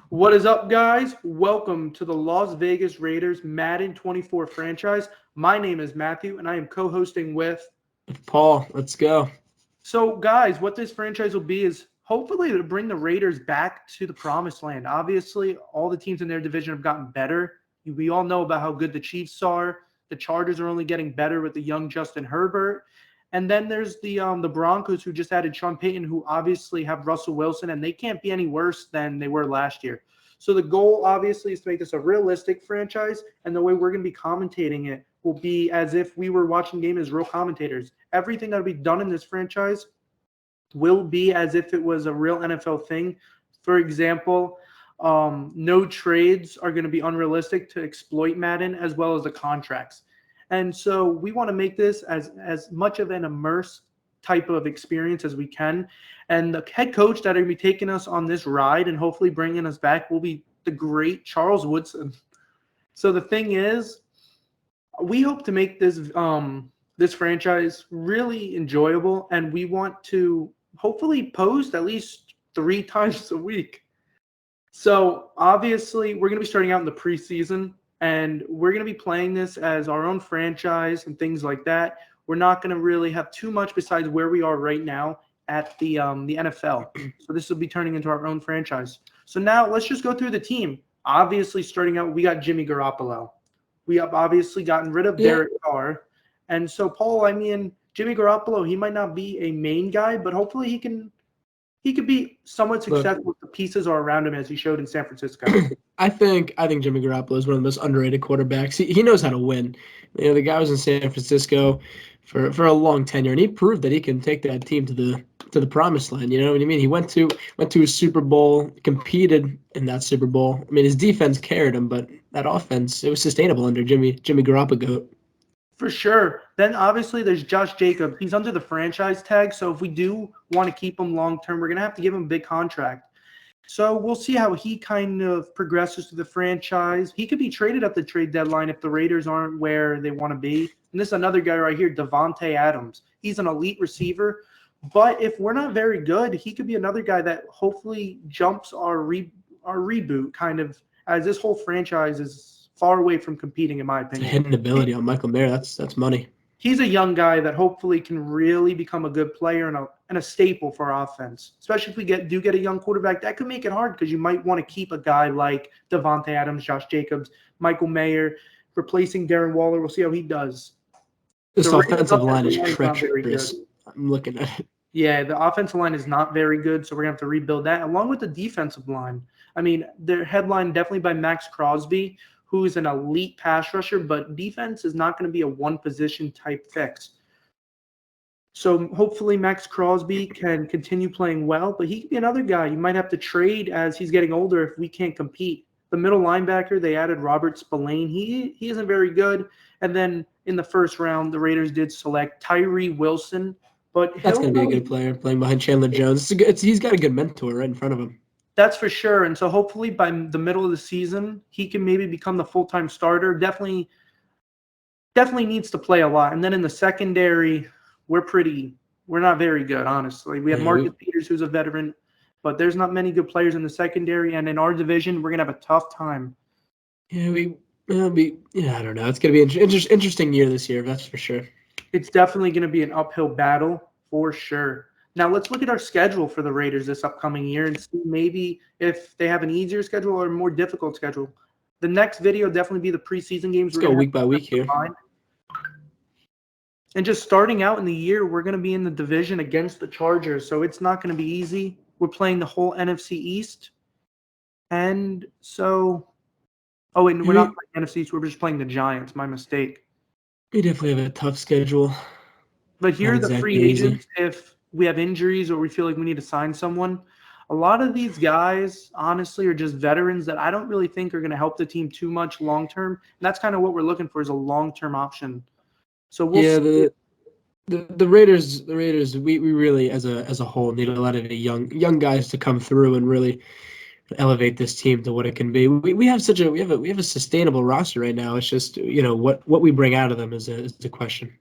What is up, guys? Welcome to the Las Vegas Raiders Madden 24 franchise. My name is Matthew, and I am co-hosting with. Paul, let's go. So, guys, what this franchise will be is hopefully to bring the Raiders back to the promised land. Obviously, all the teams in their division have gotten better. We all know about how good the Chiefs are. The Chargers are only getting better with the young Justin Herbert. And then there's the Broncos, who just added Sean Payton, who obviously have Russell Wilson, and they can't be any worse than they were last year. So the goal, obviously, is to make this a realistic franchise, and the way we're going to be commentating it will be as if we were watching game as real commentators. Everything that will be done in this franchise will be as if it was a real NFL thing. For example, no trades are going to be unrealistic to exploit Madden, as well as the contracts. And so we want to make this as much of an immersive type of experience as we can. And the head coach that are going to be taking us on this ride and hopefully bringing us back will be the great Charles Woodson. So the thing is, we hope to make this franchise really enjoyable, and we want to hopefully post at least 3 times a week. So obviously, we're going to be starting out in the preseason, and we're going to be playing this as our own franchise and things like that. We're not going to really have too much besides where we are right now at the NFL. So this will be turning into our own franchise. So now let's just go through the team. Obviously, starting out, we got Jimmy Garoppolo. We have obviously gotten rid of Derek Carr. And so, Paul, Jimmy Garoppolo, he might not be a main guy, but hopefully he could be somewhat successful if the pieces are around him, as he showed in San Francisco. I think Jimmy Garoppolo is one of the most underrated quarterbacks. He knows how to win. You know, the guy was in San Francisco for a long tenure, and he proved that he can take that team to the promised land. You know what I mean? He went to a Super Bowl, competed in that Super Bowl. I mean, his defense carried him, but that offense, it was sustainable under Jimmy Garoppolo. For sure. Then obviously there's Josh Jacobs. He's under the franchise tag, so if we do want to keep him long term, we're going to have to give him a big contract. So we'll see how he kind of progresses through the franchise. He could be traded at the trade deadline if the Raiders aren't where they want to be. And this is another guy right here, Davante Adams. He's an elite receiver, but if we're not very good, he could be another guy that hopefully jumps our reboot, kind of, as this whole franchise is far away from competing, in my opinion. It's a hidden ability on Michael Mayer. That's money. He's a young guy that hopefully can really become a good player and a staple for our offense. Especially if we do get a young quarterback, that could make it hard because you might want to keep a guy like Davante Adams, Josh Jacobs, Michael Mayer, replacing Darren Waller. We'll see how he does. This offensive line is treacherous. I'm looking at it. Yeah, the offensive line is not very good, so we're going to have to rebuild that, along with the defensive line. I mean, they're headlined definitely by Max Crosby, who is an elite pass rusher, but defense is not going to be a one-position type fix. So hopefully Max Crosby can continue playing well, but he could be another guy you might have to trade as he's getting older if we can't compete. The middle linebacker, they added Robert Spillane. He isn't very good. And then in the first round, the Raiders did select Tyree Wilson. But that's going to be a good player playing behind Chandler Jones. He's got a good mentor right in front of him. That's for sure. And so hopefully by the middle of the season, he can maybe become the full-time starter. Definitely needs to play a lot. And then in the secondary, we're not very good, honestly. We have Marcus Peters, who's a veteran, but there's not many good players in the secondary. And in our division, we're going to have a tough time. Yeah, I don't know. It's going to be an interesting year this year, that's for sure. It's definitely going to be an uphill battle for sure. Now, let's look at our schedule for the Raiders this upcoming year and see maybe if they have an easier schedule or a more difficult schedule. The next video will definitely be the preseason games. Let's go week by week here. And just starting out in the year, we're going to be in the division against the Chargers, so it's not going to be easy. We're playing the whole NFC East. And so – we're not playing NFC East. We're just playing the Giants. My mistake. We definitely have a tough schedule. But here are the free agents if – we have injuries or we feel like we need to sign someone. A lot of these guys, honestly, are just veterans that I don't really think are going to help the team too much long-term. And that's kind of what we're looking for, is a long-term option. So we'll see. The Raiders, we really, as a whole, need a lot of young guys to come through and really elevate this team to what it can be. We have a sustainable roster right now. It's just, what we bring out of them is a question.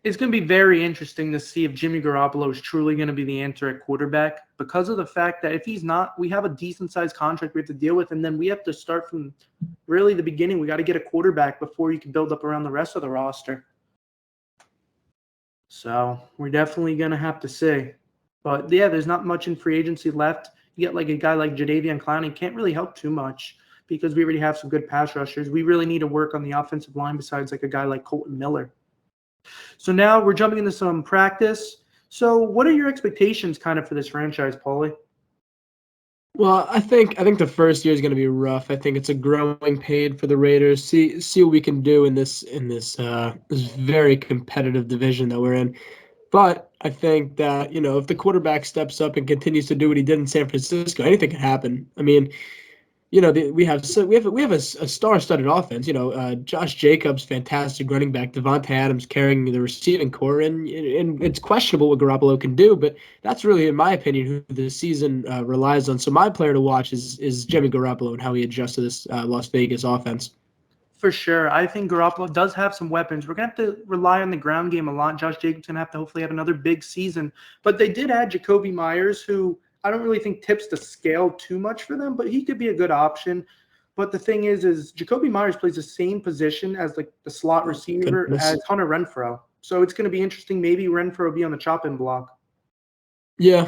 It's going to be very interesting to see if Jimmy Garoppolo is truly going to be the answer at quarterback because of the fact that if he's not, we have a decent-sized contract we have to deal with, and then we have to start from really the beginning. We got to get a quarterback before you can build up around the rest of the roster. So we're definitely going to have to see. But, yeah, there's not much in free agency left. You get like a guy like Jadeveon Clowney, can't really help too much because we already have some good pass rushers. We really need to work on the offensive line besides like a guy like Colton Miller. So now we're jumping into some practice. So what are your expectations kind of for this franchise, Paulie? Well, I think the first year is going to be rough. I think it's a growing pain for the Raiders. See what we can do in this very competitive division that we're in. But I think that, if the quarterback steps up and continues to do what he did in San Francisco, anything can happen. I mean, we have a star-studded offense. Josh Jacobs, fantastic running back. Devontae Adams carrying the receiving core, and it's questionable what Garoppolo can do. But that's really, in my opinion, who the season relies on. So my player to watch is Jimmy Garoppolo and how he adjusts to this Las Vegas offense. For sure. I think Garoppolo does have some weapons. We're going to have to rely on the ground game a lot. Josh Jacobs going to have to hopefully have another big season. But they did add Jacoby Myers, who I don't really think tips the scale too much for them, but he could be a good option. But the thing is Jacoby Myers plays the same position as like the slot receiver as Hunter Renfrow. So it's going to be interesting. Maybe Renfrow will be on the chopping block. Yeah,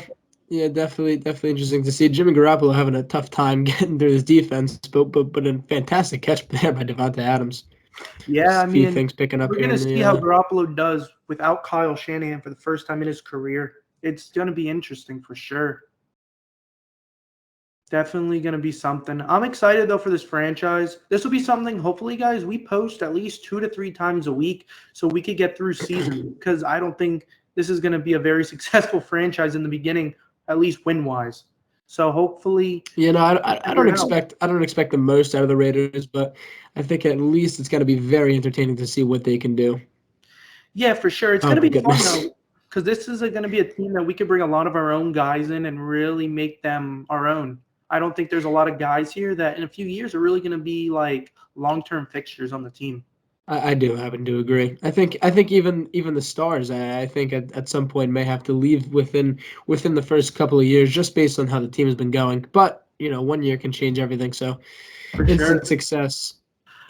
definitely interesting to see Jimmy Garoppolo having a tough time getting through his defense, but a fantastic catch there by Devontae Adams. Yeah, I A few mean, things picking up we're here. going to see how Garoppolo does without Kyle Shanahan for the first time in his career. It's going to be interesting for sure. Definitely going to be something. I'm excited, though, for this franchise. This will be something, hopefully, guys, we post at least 2 to 3 times a week so we could get through season because I don't think this is going to be a very successful franchise in the beginning, at least win-wise. So hopefully, I don't expect the most out of the Raiders, but I think at least it's going to be very entertaining to see what they can do. Yeah, for sure. It's going to be fun, though, because this is going to be a team that we could bring a lot of our own guys in and really make them our own. I don't think there's a lot of guys here that in a few years are really going to be like long-term fixtures on the team. I do happen to agree. I think even the stars, I think at some point may have to leave within the first couple of years, just based on how the team has been going. But 1 year can change everything. So For instant sure. success,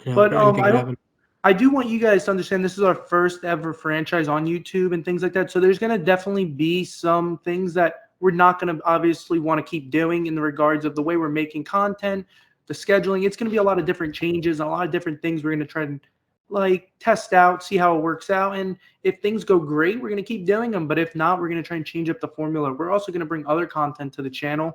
But anything can happen. I do want you guys to understand this is our first ever franchise on YouTube and things like that. So there's going to definitely be some things that we're not going to obviously want to keep doing in the regards of the way we're making content, the scheduling. It's going to be a lot of different changes, a lot of different things we're going to try and like test out, see how it works out. And if things go great, we're going to keep doing them. But if not, we're going to try and change up the formula. We're also going to bring other content to the channel.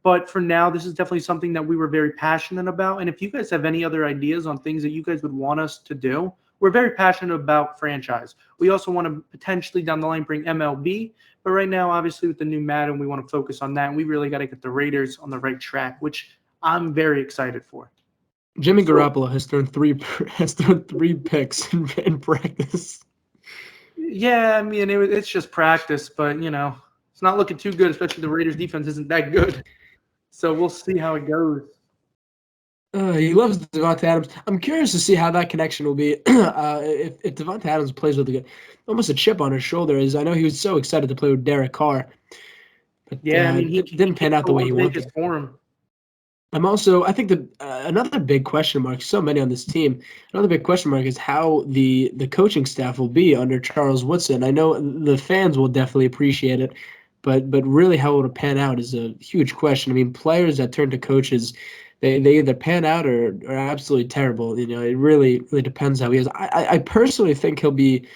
But for now, this is definitely something that we were very passionate about. And if you guys have any other ideas on things that you guys would want us to do, we're very passionate about franchise. We also want to potentially down the line bring MLB. But right now, obviously, with the new Madden, we want to focus on that. And we really got to get the Raiders on the right track, which I'm very excited for. Jimmy Garoppolo has thrown three picks in practice. Yeah, I mean, it's just practice. But, it's not looking too good, especially the Raiders defense isn't that good. So we'll see how it goes. He loves Devontae Adams. I'm curious to see how that connection will be if Devontae Adams plays with almost a chip on his shoulder. As I know he was so excited to play with Derek Carr, but yeah, I mean, it didn't pan out the way he wanted. For him. I think another big question mark. So many on this team. Another big question mark is how the coaching staff will be under Charles Woodson. I know the fans will definitely appreciate it, but really how it'll pan out is a huge question. I mean, players that turn to coaches, they either pan out or are absolutely terrible. It really depends how he is. I personally think he'll be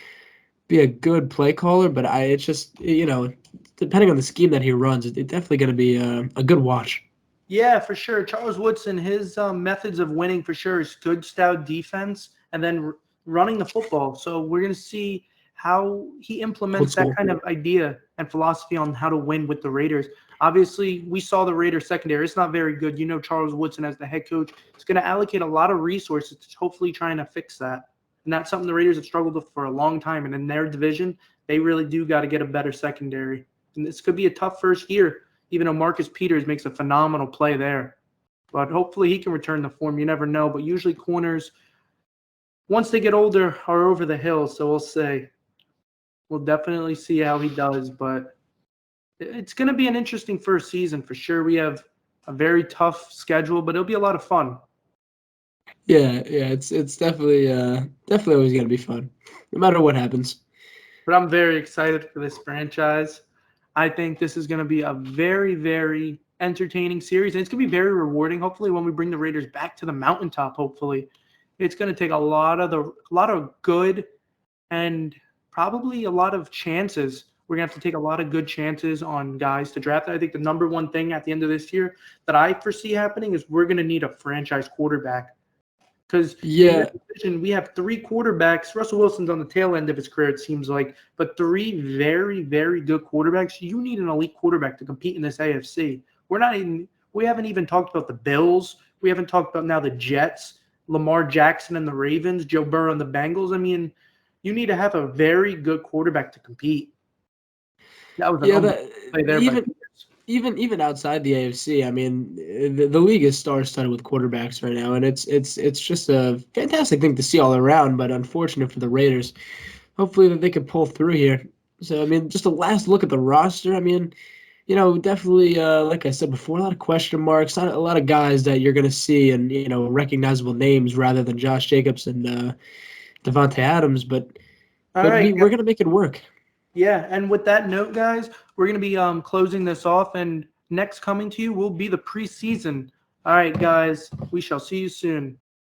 a good play caller, but it's just depending on the scheme that he runs, it's definitely going to be a good watch. Yeah, for sure. Charles Woodson, his methods of winning for sure is good, stout defense and then running the football. So we're going to see how he implements that kind of idea and philosophy on how to win with the Raiders. Obviously, we saw the Raiders secondary. It's not very good. Charles Woodson as the head coach is going to allocate a lot of resources to hopefully trying to fix that. And that's something the Raiders have struggled with for a long time. And in their division, they really do got to get a better secondary. And this could be a tough first year, even though Marcus Peters makes a phenomenal play there. But hopefully he can return the form. You never know. But usually corners, once they get older, are over the hill. So we'll see. We'll definitely see how he does, but it's going to be an interesting first season for sure. We have a very tough schedule, but it'll be a lot of fun. Yeah, it's definitely always gonna be fun, no matter what happens. But I'm very excited for this franchise. I think this is going to be a very, very entertaining series, and it's going to be very rewarding. Hopefully, when we bring the Raiders back to the mountaintop, hopefully, it's going to take a lot of good and probably a lot of chances. We're going to have to take a lot of good chances on guys to draft. I think the number one thing at the end of this year that I foresee happening is we're going to need a franchise quarterback. Because in this Yeah, division, we have three quarterbacks. Russell Wilson's on the tail end of his career, it seems like, but three very, very good quarterbacks. You need an elite quarterback to compete in this AFC. We haven't even talked about the Bills. We haven't talked about now the Jets, Lamar Jackson and the Ravens, Joe Burrow and the Bengals. I mean, you need to have a very good quarterback to compete. That was an yeah. unbelievable That play there by even Pierce. even outside the AFC, I mean, the league is star-studded with quarterbacks right now, and it's just a fantastic thing to see all around. But unfortunate for the Raiders. Hopefully that they can pull through here. So I mean, just a last look at the roster. I mean, definitely, like I said before, a lot of question marks, not a lot of guys that you're gonna see and recognizable names rather than Josh Jacobs and Devontae Adams. But All but right, we're gonna make it work. yeah, and with that note, guys, we're going to be closing this off, and next coming to you will be the preseason. All right, guys, we shall see you soon.